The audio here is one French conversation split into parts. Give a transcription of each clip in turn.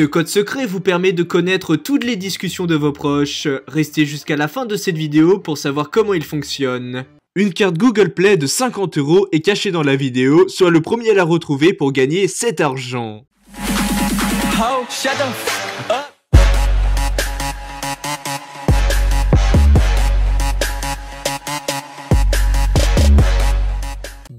Ce code secret vous permet de connaître toutes les discussions de vos proches. Restez jusqu'à la fin de cette vidéo pour savoir comment il fonctionne. Une carte Google Play de 50 € est cachée dans la vidéo, sois le premier à la retrouver pour gagner cet argent. Oh, shut the f up.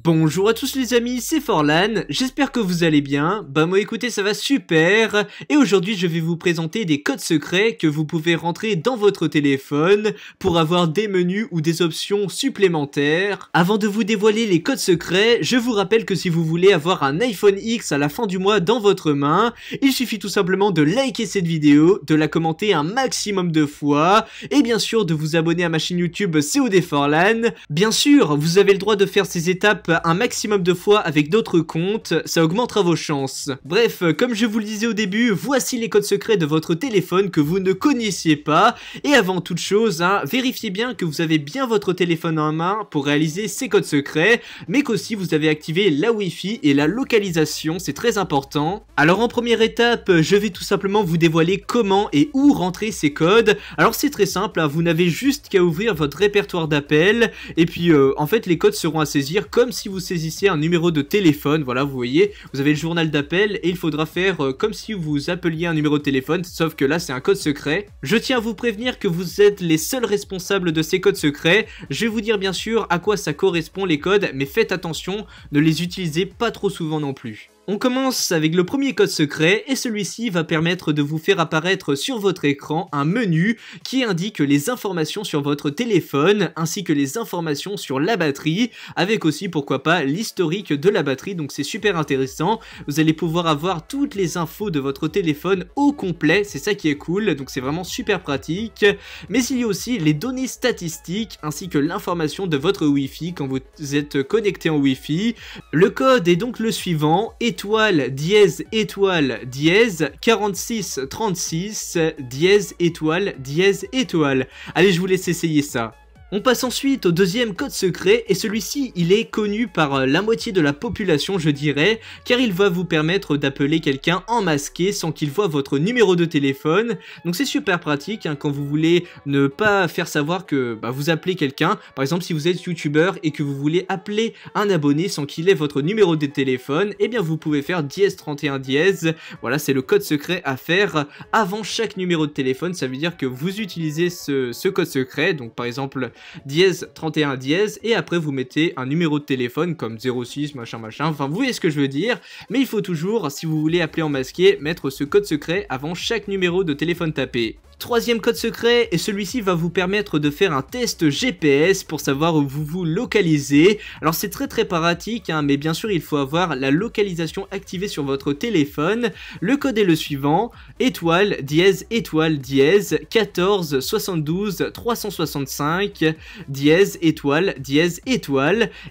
Bonjour à tous les amis, c'est Forlan, j'espère que vous allez bien. Bah moi écoutez, ça va super. Et aujourd'hui je vais vous présenter des codes secrets que vous pouvez rentrer dans votre téléphone pour avoir des menus ou des options supplémentaires. Avant de vous dévoiler les codes secrets, je vous rappelle que si vous voulez avoir un iPhone X à la fin du mois dans votre main, il suffit tout simplement de liker cette vidéo, de la commenter un maximum de fois, et bien sûr de vous abonner à ma chaîne YouTube COD Forlan. Bien sûr, vous avez le droit de faire ces étapes un maximum de fois avec d'autres comptes, ça augmentera vos chances. Bref, comme je vous le disais au début, voici les codes secrets de votre téléphone que vous ne connaissiez pas. Et avant toute chose, vérifiez bien que vous avez bien votre téléphone en main pour réaliser ces codes secrets, mais qu'aussi vous avez activé la Wi-Fi et la localisation, c'est très important. Alors en première étape, je vais tout simplement vous dévoiler comment et où rentrer ces codes. Alors c'est très simple, vous n'avez juste qu'à ouvrir votre répertoire d'appels, et puis en fait les codes seront à saisir comme si vous saisissiez un numéro de téléphone. Voilà, vous voyez, vous avez le journal d'appel et il faudra faire comme si vous appeliez un numéro de téléphone, sauf que là c'est un code secret. Je tiens à vous prévenir que vous êtes les seuls responsables de ces codes secrets. Je vais vous dire bien sûr à quoi ça correspond les codes, mais faites attention, ne les utilisez pas trop souvent non plus. On commence avec le premier code secret et celui-ci va permettre de vous faire apparaître sur votre écran un menu qui indique les informations sur votre téléphone ainsi que les informations sur la batterie, avec aussi pourquoi pas l'historique de la batterie, donc c'est super intéressant. Vous allez pouvoir avoir toutes les infos de votre téléphone au complet, c'est ça qui est cool, donc c'est vraiment super pratique. Mais il y a aussi les données statistiques ainsi que l'information de votre Wi-Fi quand vous êtes connecté en Wi-Fi. Le code est donc le suivant: étoile dièse 46 36 dièse étoile dièse étoile. Allez, je vous laisse essayer ça. On passe ensuite au deuxième code secret et celui-ci il est connu par la moitié de la population je dirais, car il va vous permettre d'appeler quelqu'un en masqué sans qu'il voit votre numéro de téléphone. Donc c'est super pratique quand vous voulez ne pas faire savoir que vous appelez quelqu'un. Par exemple si vous êtes youtubeur et que vous voulez appeler un abonné sans qu'il ait votre numéro de téléphone, et bien vous pouvez faire dièse 31 dièse. Voilà, c'est le code secret à faire avant chaque numéro de téléphone. Ça veut dire que vous utilisez ce code secret, donc par exemple dièse 31 dièse, et après vous mettez un numéro de téléphone comme 06 machin machin, enfin vous voyez ce que je veux dire. Mais il faut toujours, si vous voulez appeler en masqué, mettre ce code secret avant chaque numéro de téléphone tapé. Troisième code secret, et celui-ci va vous permettre de faire un test GPS pour savoir où vous vous localisez. Alors c'est très pratique, mais bien sûr il faut avoir la localisation activée sur votre téléphone. Le code est le suivant: étoile dièse 14 72 365 dièse étoile.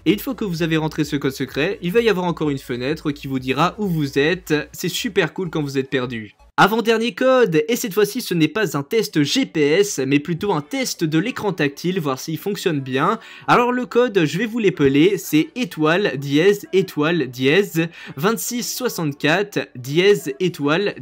Et une fois que vous avez rentré ce code secret, il va y avoir encore une fenêtre qui vous dira où vous êtes. C'est super cool quand vous êtes perdu. Avant-dernier code, et cette fois-ci ce n'est pas un test GPS, mais plutôt un test de l'écran tactile, voir s'il fonctionne bien. Alors le code, je vais vous l'épeler, c'est étoile dièse 26 64 dièse étoile.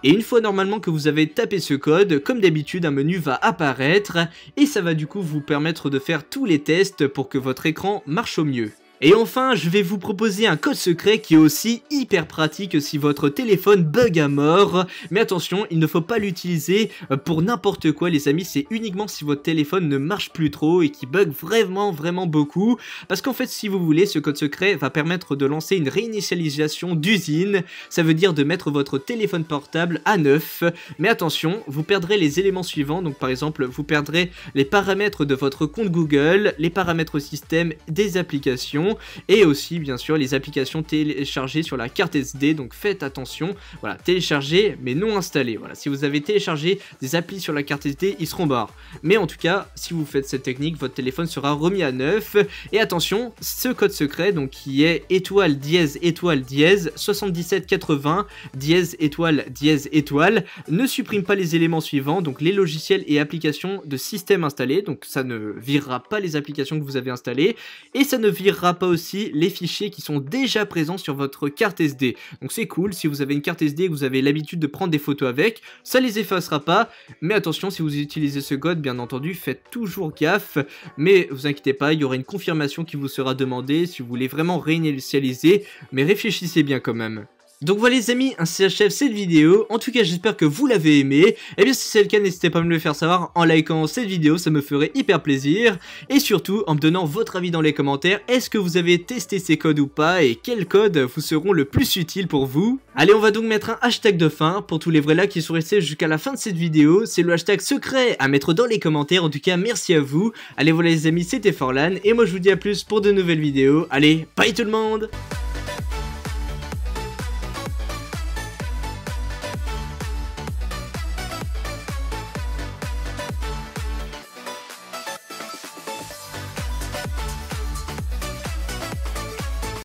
Et une fois normalement que vous avez tapé ce code, comme d'habitude un menu va apparaître, et ça va du coup vous permettre de faire tous les tests pour que votre écran marche au mieux. Et enfin, je vais vous proposer un code secret qui est aussi hyper pratique si votre téléphone bug à mort. Mais attention, il ne faut pas l'utiliser pour n'importe quoi les amis, c'est uniquement si votre téléphone ne marche plus trop et qui bug vraiment beaucoup. Parce qu'en fait, si vous voulez, ce code secret va permettre de lancer une réinitialisation d'usine. Ça veut dire de mettre votre téléphone portable à neuf. Mais attention, vous perdrez les éléments suivants. Donc par exemple, vous perdrez les paramètres de votre compte Google, les paramètres système des applications, et aussi bien sûr les applications téléchargées sur la carte SD, donc faites attention. Voilà, télécharger mais non installer. Voilà, si vous avez téléchargé des applis sur la carte SD, ils seront barres. Mais en tout cas, si vous faites cette technique, votre téléphone sera remis à neuf. Et attention, ce code secret donc qui est étoile dièse 77 80 dièse étoile ne supprime pas les éléments suivants, donc les logiciels et applications de système installés. Donc ça ne virera pas les applications que vous avez installées, et ça ne virera pas aussi les fichiers qui sont déjà présents sur votre carte SD. Donc c'est cool, si vous avez une carte SD et que vous avez l'habitude de prendre des photos avec, ça les effacera pas. Mais attention, si vous utilisez ce code, bien entendu, faites toujours gaffe. Mais vous inquiétez pas, il y aura une confirmation qui vous sera demandée si vous voulez vraiment réinitialiser. Mais réfléchissez bien quand même. Donc voilà les amis, ainsi s'achève cette vidéo. En tout cas, j'espère que vous l'avez aimé. Et bien si c'est le cas, n'hésitez pas à me le faire savoir en likant cette vidéo, ça me ferait hyper plaisir. Et surtout, en me donnant votre avis dans les commentaires, est-ce que vous avez testé ces codes ou pas, et quels codes vous seront le plus utiles pour vous. Allez, on va donc mettre un hashtag de fin pour tous les vrais là qui sont restés jusqu'à la fin de cette vidéo. C'est le hashtag secret à mettre dans les commentaires. En tout cas, merci à vous. Allez, voilà les amis, c'était Forlan. Et moi je vous dis à plus pour de nouvelles vidéos. Allez, bye tout le monde!